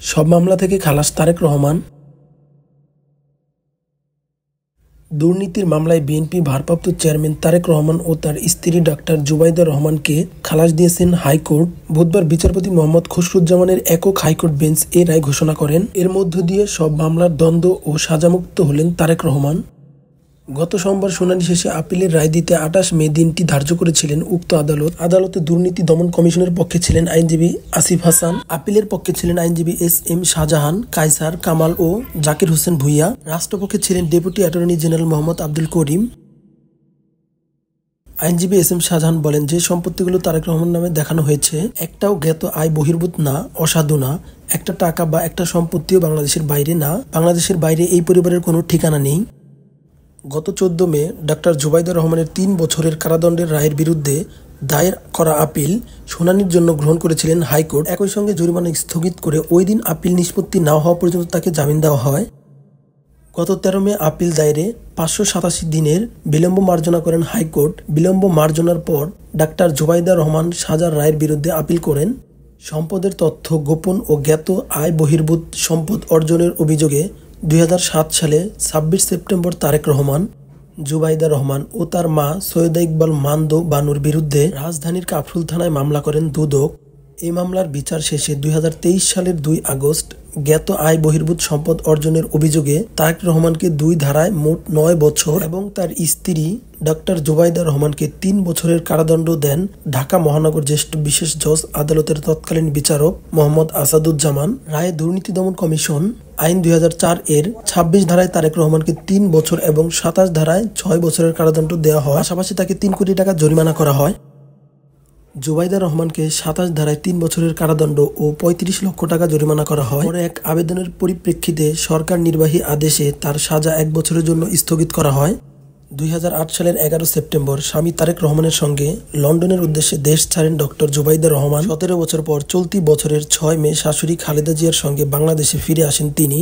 সব মামলা থেকে খালাস তারেক রহমান। দুর্নীতির মামলায় বিএনপি ভারপ্রাপ্ত চেয়ারম্যান তারেক রহমান ও তার স্ত্রী ডাক্তার জুবাইদা রহমানকে খালাস দিয়েছেন হাইকোর্ট। বুধবার বিচারপতি মোহাম্মদ খসরুজ্জামানের একক হাইকোর্ট বেঞ্চ এ রায় ঘোষণা করেন। এর মধ্য দিয়ে সব মামলার দ্বন্দ্ব ও সাজামুক্ত হলেন তারেক রহমান। গত সোমবার শুনানি শেষে আপিলের রায় দিতে ২৮ মে দিনটি ধার্য করেছিলেন উক্ত আদালত। আদালতে দুর্নীতি দমন কমিশনের পক্ষে ছিলেন আইনজীবী আসিফ হাসান, আপিলের পক্ষে ছিলেন আইনজীবী এস.এম. শাহজাহান, কায়সার, কামাল ও জাকির হোসেন ভূঁইয়া। রাষ্ট্রপক্ষে ছিলেন deputy attorney general Mohammad Abdul Karim. আইনজীবী এস.এম. শাহজাহান বলেন, যে সম্পত্তিগুলো তারেক রহমান নামে দেখানো হয়েছে একটাও জ্ঞাত আয় বহির্ভূত না, অসাধু না। একটা টাকা বা একটা সম্পত্তিও বাংলাদেশের বাইরে না। বাংলাদেশের বাইরে এই পরিবারের কোনো ঠিকানা নেই। গত ১৪ মে ডাক্তার জুবাইদা রহমানের ৩ বছরের কারাদণ্ডের রায়ের বিরুদ্ধে দায়ের করা আপিল শুনানির জন্য গ্রহণ করেছিলেন হাইকোর্ট। একই সঙ্গে জরিমানা স্থগিত করে ওই দিন আপিল নিষ্পত্তি না হওয়া পর্যন্ত তাকে জামিন দেওয়া হয়। গত ১৩ মে আপিল দায়েরে ৫৮৭ দিনের বিলম্ব মার্জনা করেন হাইকোর্ট। বিলম্ব মার্জনার পর ডাক্তার জুবাইদা রহমান সাজার রায়ের বিরুদ্ধে আপিল করেন। সম্পদের তথ্য গোপন ও জ্ঞাত আয় বহির্ভূত সম্পদ অর্জনের অভিযোগে ২০০৭ সালে ২৬ সেপ্টেম্বর তারেক রহমান, জুবাইদা রহমান ও তার মা সৈয়দা ইকবাল মান্দো বানুর বিরুদ্ধে রাজধানীর কাফরুল থানায় মামলা করেন দুদক। এই মামলার বিচার শেষে ২০২৩ সালের ২ আগস্ট জ্ঞাত আয় বহির্ভূত সম্পদ অর্জনের অভিযোগে তারেক রহমানকে ২ ধারায় মোট ৯ বছর এবং তার স্ত্রী ডাক্তার জুবাইদা রহমানকে ৩ বছরের কারাদণ্ড দেন ঢাকা মহানগর জ্যেষ্ঠ বিশেষ জজ আদালতের তৎকালীন বিচারক মোহাম্মদ আসাদুজ্জামান। রায়ে দুর্নীতি দমন কমিশন আইন ২০০৪ এর ২৬ ধারায় তারেক রহমানকে ৩ বছর এবং ২৭ ধারায় ৬ বছরের কারাদণ্ড দেওয়া হয়। পাশাপাশি তাকে ৩ কোটি টাকা জরিমানা করা হয়। জুবাইদা রহমানকে ২৭ ধারায় ৩ বছরের কারাদণ্ড ও ৩৫ লক্ষ টাকা জরিমানা করা হয়। পরে এক আবেদনের পরিপ্রেক্ষিতে সরকার নির্বাহী আদেশে তার সাজা ১ বছরের জন্য স্থগিত করা হয়। ২০০৮ সালের ১১ সেপ্টেম্বর স্বামী তারেক রহমানের সঙ্গে লন্ডনের উদ্দেশ্যে দেশ ছাড়েন ডক্টর জুবাইদা রহমান। ১৭ বছর পর চলতি বছরের ৬ মে শাশুড়ি খালেদা জিয়ার সঙ্গে বাংলাদেশে ফিরে আসেন তিনি।